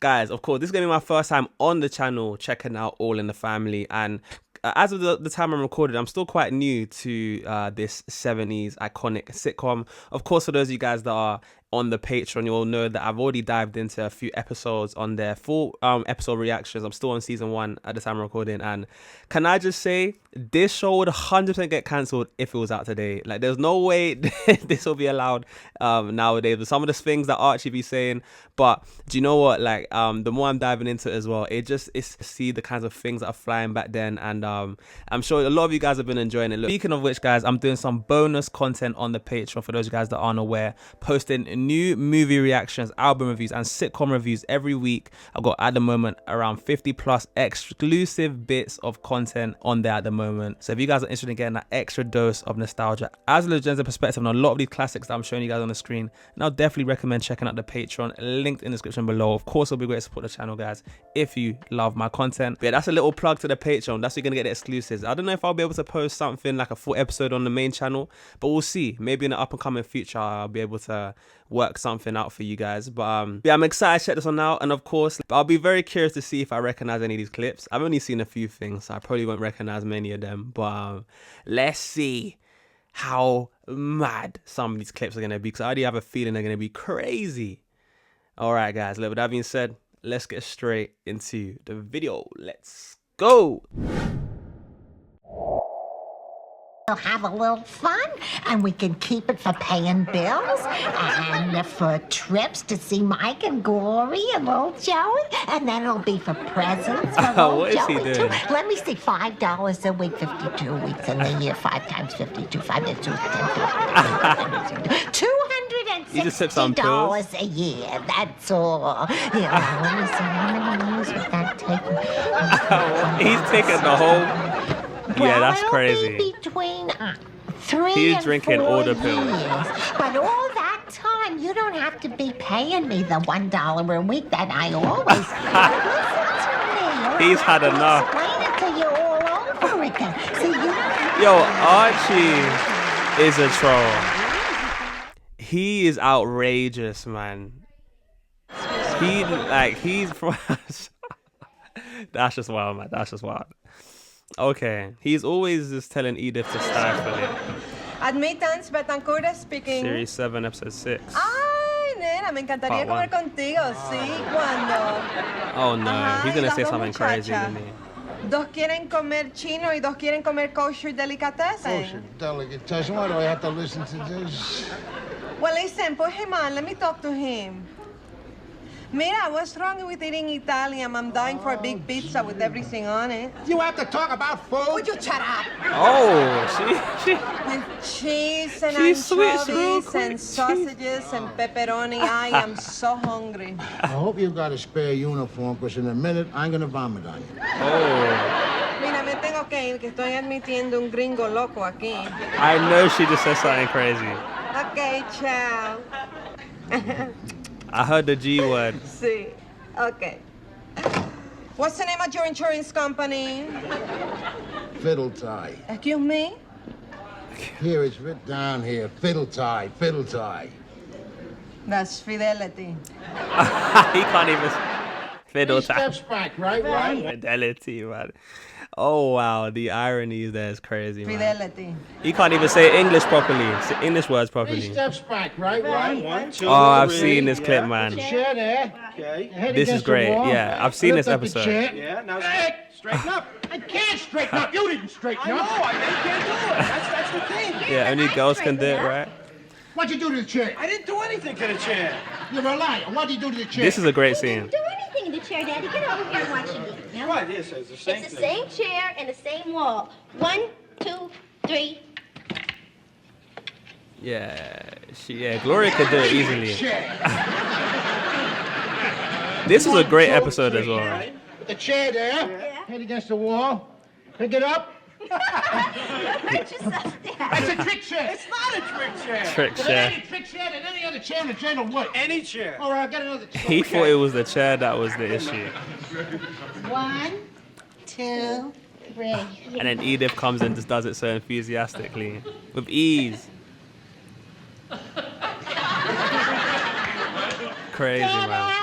Guys, of course, this is going to be my first time on the channel checking out All in the Family. And as of the time I'm recording, I'm still quite new to this 70s iconic sitcom. Of course, for those of you guys that are on the Patreon, you all know that I've already dived into a few episodes on their full episode reactions. I'm still on season 1 at the time I'm recording, and can I just say this show would 100% get cancelled if it was out today. Like, there's no way this will be allowed nowadays with some of the things that Archie be saying. But do you know what, like, the more I'm diving into it as well, it's see the kinds of things that are flying back then, and I'm sure a lot of you guys have been enjoying it. Look, speaking of which, guys, I'm doing some bonus content on the Patreon for those of you guys that aren't aware, posting new movie reactions, album reviews, and sitcom reviews every week. I've got at the moment around 50 plus exclusive bits of content on there at the moment. So if you guys are interested in getting that extra dose of nostalgia as a legends perspective on a lot of these classics that I'm showing you guys on the screen, and I'll definitely recommend checking out the Patreon, linked in the description below. Of course, it'll be great to support the channel, guys, if you love my content. But yeah, that's a little plug to the Patreon. That's where you're gonna get the exclusives. I don't know if I'll be able to post something like a full episode on the main channel, but we'll see. Maybe in the up and coming future I'll be able to work something out for you guys. But yeah, I'm excited to check this one out, and of course I'll be very curious to see if I recognize any of these clips. I've only seen a few things, so I probably won't recognize many of them, but let's see how mad some of these clips are gonna be, because I already have a feeling they're gonna be crazy. All right, guys, with that being said, let's get straight into the video. Let's go. We'll have a little fun, and we can keep it for paying bills, and for trips to see Mike and Glory and little Joey, and then it'll be for presents for little What is he Joey doing? too. Let me see, $5 a week, 52 weeks in the year, 5 times 52, 5 times 2, 260 You just took some pills? $260 a year. That's all. Yeah, let me see how many years would that take? He's taking the whole. Yeah, that's it'll crazy. Be between 3 He's and drinking 4 all the pills. years. But all that time, you don't have to be paying me the $1 a week that I always listen to me. He's had enough. Explain it to you all over again. See, you don't have to Yo, Archie is a troll. He is outrageous, man. He's from. That's just wild, man. That's just wild. Okay, he's always just telling Edith to stifle it. Admittance, Betancourt speaking. Series 7, episode 6. Ay, nena, me encantaría Part comer contigo. Sí, ¿cuándo? Oh no, Ajá, he's y gonna las say dos something crazy to muchachas. me. Dos quieren comer chino y dos quieren comer kosher delicatessen. Kosher delicatessen. Why do I have to listen to this? Well, listen, put him on. Let me talk to him. Mira, what's wrong with eating Italian? I'm dying for a big pizza with everything on it. You have to talk about food? Would you shut up? Oh, she. With cheese and She switched real anchovies quick. and sausages and pepperoni. I am so hungry. I hope you got a spare uniform, because in a minute I'm gonna vomit on you. Oh, Mira, me tengo que ir, que estoy admitiendo un gringo loco aquí. I know she just said something crazy. Okay, ciao. I heard the G word. Sí, okay. What's the name of your insurance company? Fiddle tie. Excuse me? Here, it's written down here. Fiddle tie, fiddle tie. That's Fidelity. He can't even fiddle 3 time. steps back, right? Fidelity, man. Oh wow, the irony there is crazy, man. Fidelity. He can't even say English properly. Say English words 3 properly. steps back, right? 1, 2, Oh, I've 3. seen this clip, Yeah. man. Chair there. Okay. Head This is against the great. wall. Yeah, I've seen Lift this up the episode. chair. Yeah, now Hey! straighten up. I can't straighten up. You didn't straighten I know, up. I can't do it. That's the thing. Yeah, only girls can do it, right? What'd you do to the chair? I didn't do anything to the chair. You're a liar. What'd you do to the chair? This is a great He scene. didn't do anything in the chair, Daddy. Get over here and watch it. Yeah? Right, yes, it's the same It's the thing. same chair and the same wall. 1, 2, 3. Yeah, Gloria could do it easily. chair. This is a great 1, 2, episode as 3. well. Put the chair there. Head against the wall. Pick it up. Hurt yourself, Dad. That's a trick chair. It's not a trick chair. Trick If it chair. ain't a trick chair, then any other chair in the general would. Any chair. All right, I've got another chair. He thought it was the chair that was the issue. 1, 2, 3. And then Edith comes and just does it so enthusiastically. With ease. Crazy, man.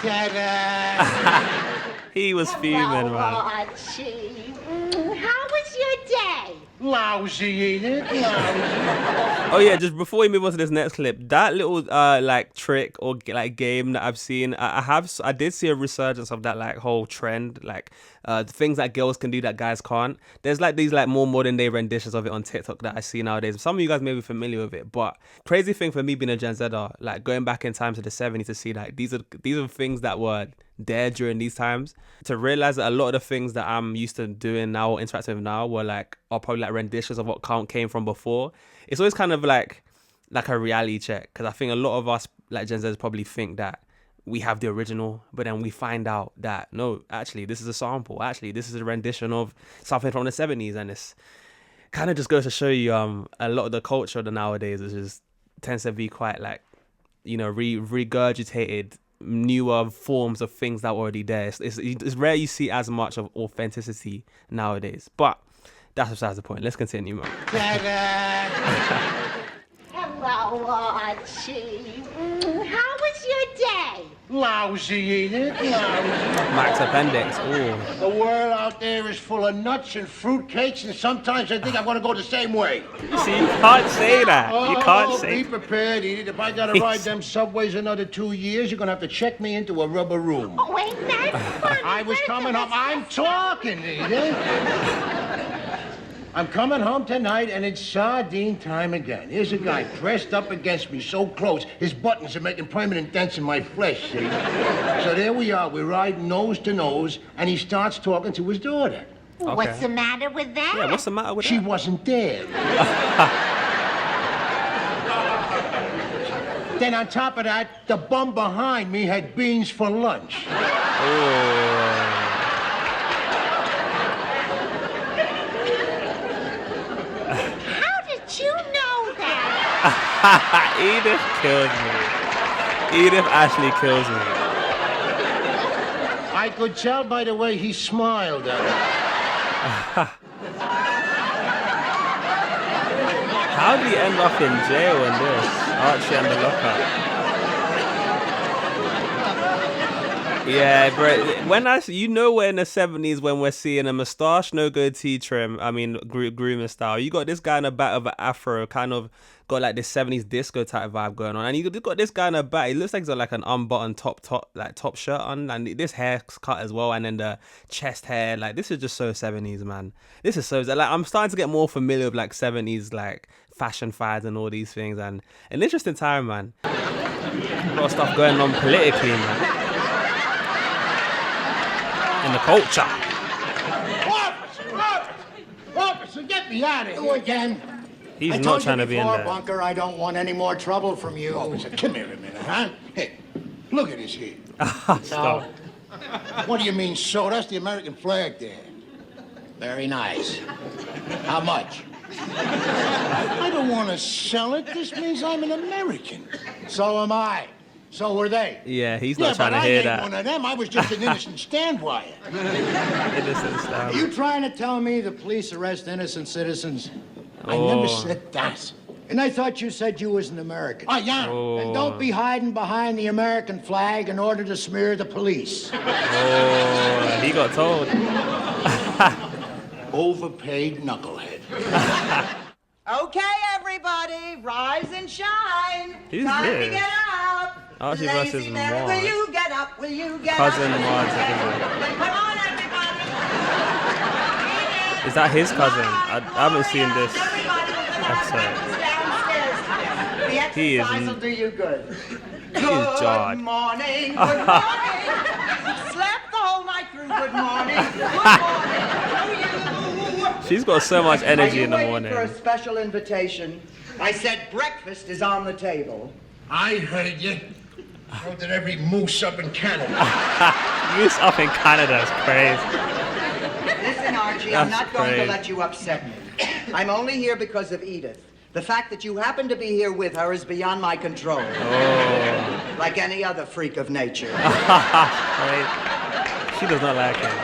Ta-da! He was fuming, Hello, man. Archie. How was your day? Lousy, ain't it? Lousy. Oh yeah, just before we move on to this next clip, that little like trick or like game that I've seen, I did see a resurgence of that like whole trend, like the things that girls can do that guys can't. There's like these like more modern day renditions of it on TikTok that I see nowadays. Some of you guys may be familiar with it, but crazy thing for me being a Gen Zer, like going back in time to the 70s to see like these are things that were there during these times, to realize that a lot of the things that I'm used to doing now or interacting with now are probably like renditions of what came from before. It's always kind of like a reality check, because I think a lot of us like Gen Zers probably think that we have the original, but then we find out that no, actually this is a sample, actually this is a rendition of something from the 70s, and it's kind of just goes to show you a lot of the culture of the nowadays is just tends to be quite like, you know, regurgitated newer forms of things that were already there. It's rare you see as much of authenticity nowadays, but that's besides the point. Let's continue, man. Hello, Archie. How was your day? Lousy, ain't it? Lousy. Max Appendix. Ooh. The world out there is full of nuts and fruitcakes, and sometimes I think I'm gonna go the same way. You see, you can't say that. You can't say. Be prepared, Edith. If I gotta ride them subways another 2 years, you're gonna have to check me into a rubber room. Oh, ain't that funny? I was coming home. I'm talking, Edith. I'm coming home tonight, and it's sardine time again. Here's a guy pressed up against me so close, his buttons are making permanent dents in my flesh, see? So there we are. We're riding nose to nose, and he starts talking to his daughter. Okay. What's the matter with that? Yeah, what's the matter with She that? wasn't there. Then on top of that, the bum behind me had beans for lunch. Oh. How did you know that? Edith kills me. Edith actually kills me. I could tell by the way he smiled at her. How did he end up in jail in this? Archie and the lockup. Yeah, bro. We're in the 70s when we're seeing a moustache, no goatee trim. I mean, grooming style. You got this guy in the back of an afro, kind of got like this 70s disco type vibe going on, and you got this guy in the back. He looks like he's got like an unbuttoned top shirt on, and this hair's cut as well, and then the chest hair. Like, this is just so 70s, man. This is so like, I'm starting to get more familiar with like 70s like fashion fads and all these things, and an interesting time, man. A lot of stuff going on politically, man. In the culture. Officer, get me out of here. You again. He's not trying to be in there. Bunker, I don't want any more trouble from you. Officer, come here a minute, huh? Hey, look at this here. Stop. What do you mean, so? That's the American flag there. Very nice. How much? I don't want to sell it. This means I'm an American. So am I. So were they. Yeah, he's not trying to hear that. I ain't one of them. I was just an innocent stand wire. Innocent Are stuff. you trying to tell me the police arrest innocent citizens? I never said that. And I thought you said you was an American. I am. And don't be hiding behind the American flag in order to smear the police. Oh, he got told. Overpaid knucklehead. Okay, everybody, rise and shine. Who's Time this? to get up. Archie Lazy versus Mary, Maude. will you get up? Will you get Cousin up? Maude. Come on, everybody. Is that his cousin? I haven't seen this Everybody, episode. downstairs. The He is exercise will do you good. He's jarred. Good morning. Good morning. Slept the whole night through. Good morning. Good morning to you. She's got so much energy Are you in the waiting morning. for a special invitation? I said breakfast is on the table. I heard you. So did every moose up in Canada. Moose up in Canada is crazy. Listen, Archie, I'm That's not going great. to let you upset me. I'm only here because of Edith. The fact that you happen to be here with her is beyond my control. Oh. Like any other freak of nature. Right. She does not like him.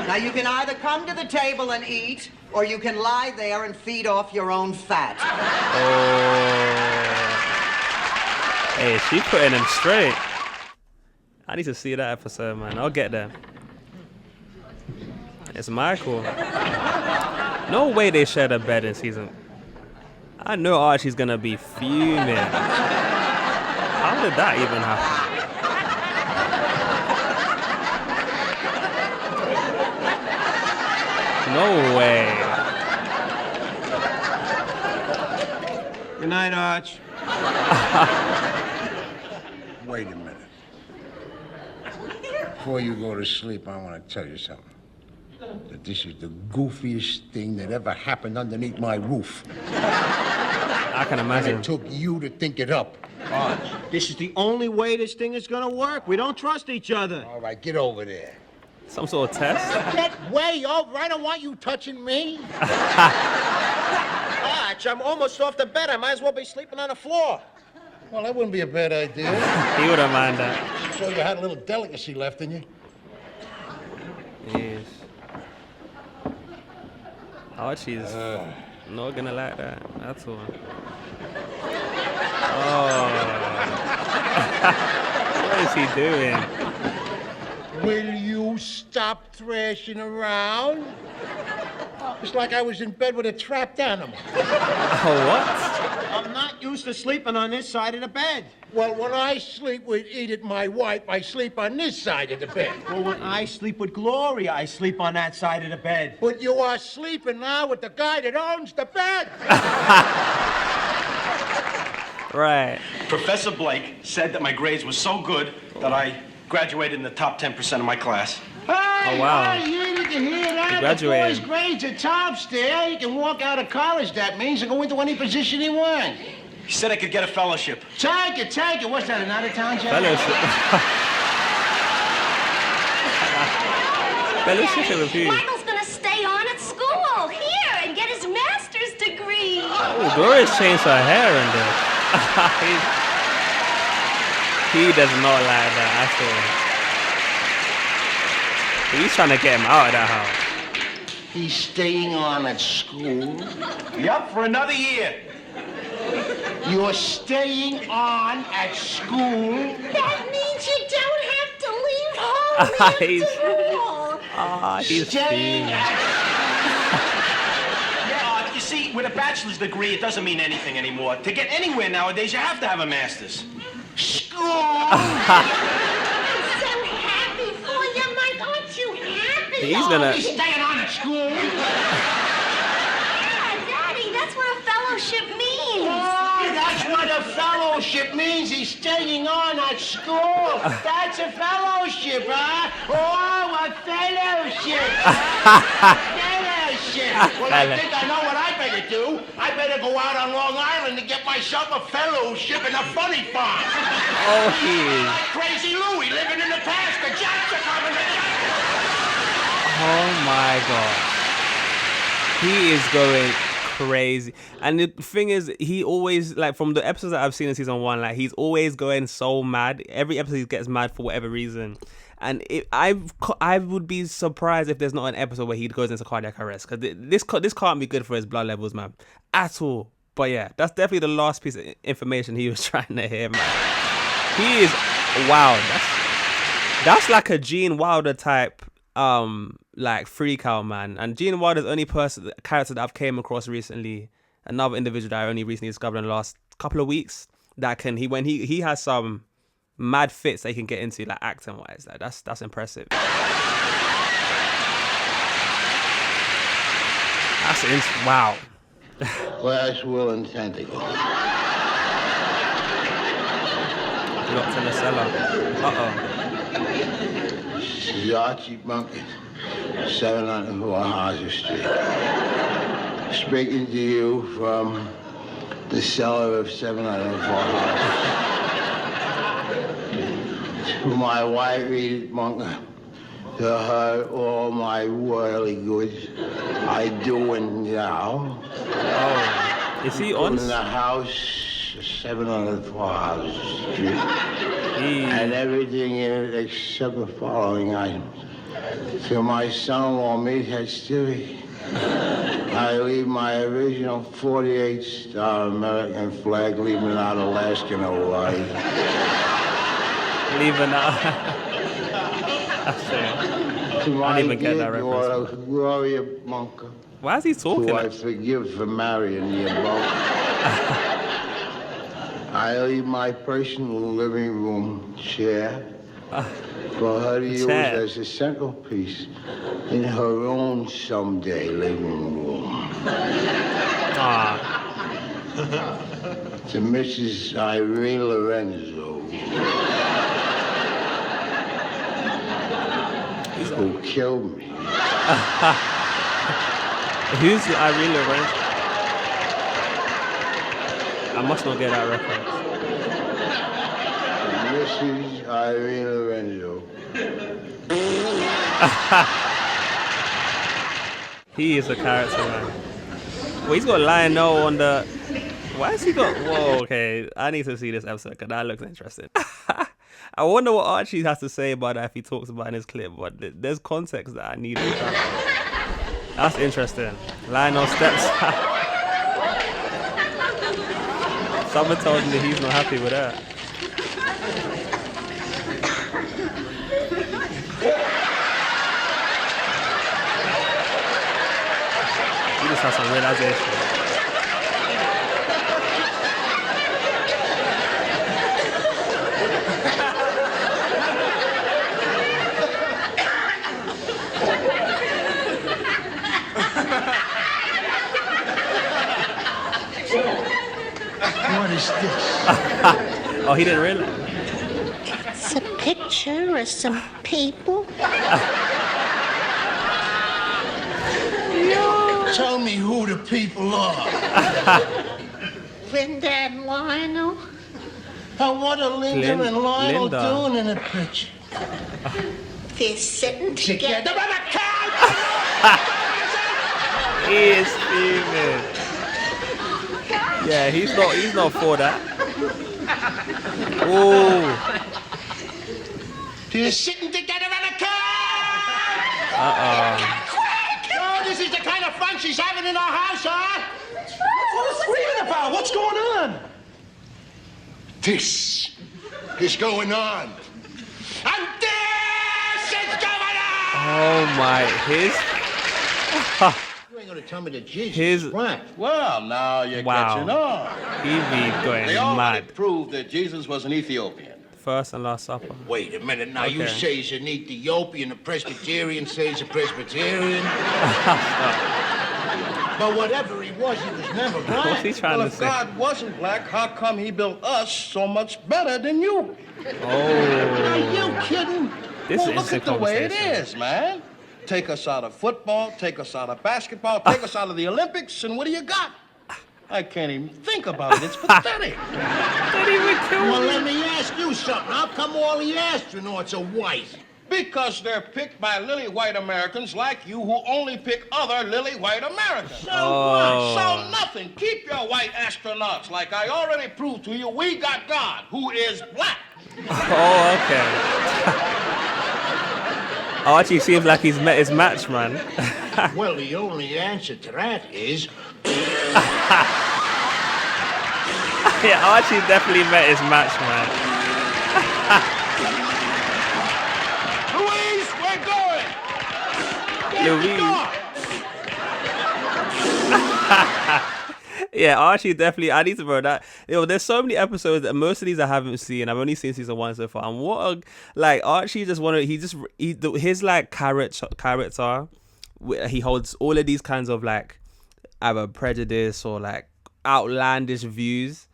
Now, you can either come to the table and eat, or you can lie there and feed off your own fat. Oh. Hey, she putting him straight. I need to see that episode, man. I'll get there. It's Michael. No way they shared a bed in season. I know Archie's gonna be fuming. How did that even happen? No way. Good night, Arch. Wait a minute. Before you go to sleep, I want to tell you something. That this is the goofiest thing that ever happened underneath my roof. I can And imagine. it took you to think it up. Arch, this is the only way this thing is gonna work. We don't trust each other. All right, get over there. Some sort of test? Get way over. I don't want you touching me. Arch, I'm almost off the bed. I might as well be sleeping on the floor. Well, that wouldn't be a bad idea. He wouldn't mind that. So you had a little delicacy left in you. Yes. Archie's not gonna like that at all. Oh. What is he doing? Will you stop thrashing around? It's like I was in bed with a trapped animal. Oh, what? I'm not used to sleeping on this side of the bed. Well, when I sleep with Edith, my wife, I sleep on this side of the bed. Well, when I sleep with Gloria, I sleep on that side of the bed. But you are sleeping now with the guy that owns the bed. Right. Professor Blake said that my grades were so good that I graduated in the top 10% of my class. Hey, Oh, wow. hey, you need to hear that. He graduated. If his grades are top still, he can walk out of college, that means, and go into any position he wants. He said I could get a fellowship. Take it. What's that, another town job? Fellowship. Fellowship with who? Michael's gonna stay on at school here and get his master's degree. Oh, Gloria's changed her hair in this. He does not like that at all. He's trying to get him out of that house. He's staying on at school. Yup, for another year. You're staying on at school. That means you don't have to leave home He's- after all. He's Staying fuming. at Yeah, you see, with a bachelor's degree, it doesn't mean anything anymore. To get anywhere nowadays, you have to have a master's. school. I'm so happy for you, Mike. Aren't you happy? He's gonna. He's staying on at school. Yeah, Daddy, that's what a fellowship means. Oh, that's what a fellowship means. He's staying on at school. That's a fellowship, huh? Oh, a fellowship. Fellowship. Well, I think I know what I better do. I better go out on Long Island and get myself a fellowship in a funny farm. Oh, he is. Like Crazy Louie living in the past. The Jacks are coming. Oh my god. He is going crazy. And the thing is, he always, like, from the episodes that I've seen in season 1, like, he's always going so mad. Every episode he gets mad for whatever reason. And I would be surprised if there's not an episode where he goes into cardiac arrest, because this can't be good for his blood levels, man, at all. But yeah, that's definitely the last piece of information he was trying to hear, man. He is wow. That's like a Gene Wilder type, like freak out, man. And Gene Wilder's the only character that I've came across recently, another individual that I only recently discovered in the last couple of weeks, that can when he has some mad fits that he can get into, like acting wise. Like that's impressive. Wow. Where's Will and Tentacle? Locked in the cellar. Uh-oh. This is Archie Bunker, 704 Hauser Street. Speaking to you from the cellar of 704 Hauser Street. To my wife, Edith Bunker, to her, all my worldly goods I doing now. Oh, is he on? In the house, 704 Hauser Street. And everything in it except the following items. To my son-in-law, meathead Stewie. I leave my original 48-star American flag, leaving out Alaska and Hawaii. Leaving out. To my I didn't even get that dear reference. daughter, Gloria Bunker, Why is he talking? who I forgive for marrying you both. I leave my personal living room chair for her to use chair. as a centerpiece in her own someday living room. Ah, To Mrs. Irene Lorenzo, who killed me. who's Irene Lorenzo? I must not get that reference. Mrs. Irene Lorenzo. He is a character, man. Well, he's got Lionel on the. Why has he got? Whoa, okay. I need to see this episode because that looks interesting. I wonder what Archie has to say about that if he talks about it in his clip, but there's context that I need. That's interesting. Lionel steps out. Someone told me he's not happy with that. He just has some realization. What is this? Oh, he didn't realize. It's a picture of some people. Tell me who the people are. Linda and Lionel. And what are Linda and Lionel Linda. doing in the picture? They're sitting together. He is fuming. Yeah, he's not for that. Oh, They're sitting together on a couch. uh-oh. Oh, this is the kind of fun she's having in our house, huh? What's screaming about? What's going on? This is going on. And this is going on! Oh my, You ain't gonna tell me that Jesus His- is black. Well, now you're Wow. catching on. he be going They already mad. proved that Jesus was an Ethiopian. First and last supper. Wait a minute, now you Okay. say he's an Ethiopian, a Presbyterian says a Presbyterian. But whatever he was never black. What's he trying Well, to if say? God wasn't black, how come he built us so much better than you? Oh, Are you kidding? This well, is look at the way it conversation. is, man. Take us out of football, take us out of basketball, take us out of the Olympics, and what do you got? I can't even think about it. It's pathetic. Didn't even kill Well, me. let me ask you something. How come all the astronauts are white? Because they're picked by lily white Americans like you who only pick other lily white Americans. So Oh. So nothing. Keep your white astronauts. Like I already proved to you, we got God, who is black. Oh, okay. Archie seems like he's met his match, man. Well, the only answer to that is Yeah, Archie definitely met his match, man. Louise, we're going. Louise. Yeah, Archie definitely. I need to bro that. There's so many episodes that most of these I haven't seen. I've only seen season 1 so far. And what a, like Archie just wanted. His like character. He holds all of these kinds of like either prejudice or like outlandish views.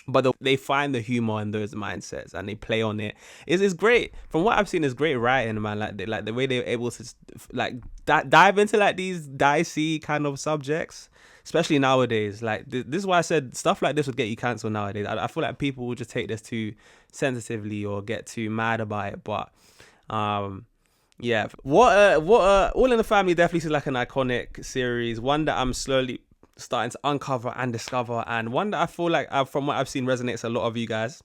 But they find the humor in those mindsets and they play on it. It's great. From what I've seen, it's great writing, man. Like the way they're able to like dive into like these dicey kind of subjects, especially nowadays. Like this is why I said stuff like this would get you cancelled nowadays. I feel like people will just take this too sensitively or get too mad about it. But yeah, what All in the Family definitely seems like an iconic series. One that I'm slowly starting to uncover and discover, and one that I feel like from what I've seen resonates a lot of you guys.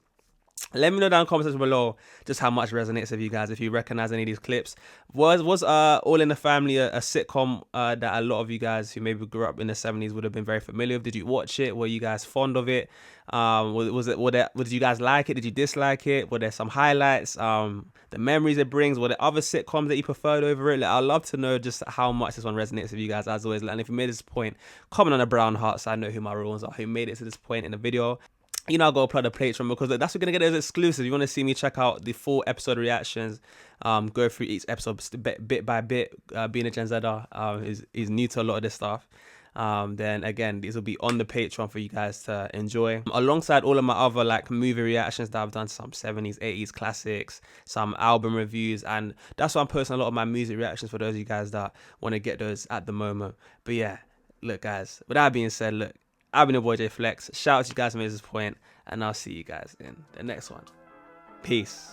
Let me know down in the comment section below just how much resonates with you guys, if you recognize any of these clips. Was All in the Family a sitcom that a lot of you guys who maybe grew up in the 70s would have been very familiar with? Did you watch it? Were you guys fond of it? Did you guys like it? Did you dislike it? Were there some highlights? The memories it brings? Were there other sitcoms that you preferred over it? Like, I'd love to know just how much this one resonates with you guys, as always. And if you made this point, comment on the brown heart so I know who my real ones are, who made it to this point in the video. You know, I'll go upload a Patreon because that's what we're going to get as exclusive. You want to see me check out the full episode reactions, go through each episode bit by bit. Being a Gen Zer is new to a lot of this stuff. Then again, these will be on the Patreon for you guys to enjoy, alongside all of my other like movie reactions that I've done, some 70s, 80s classics, some album reviews, and that's why I'm posting a lot of my music reactions for those of you guys that want to get those at the moment. But yeah, look guys, with that being said, look, I've been your boy JayFlex. Shout out to you guys who made this point, and I'll see you guys in the next one. Peace.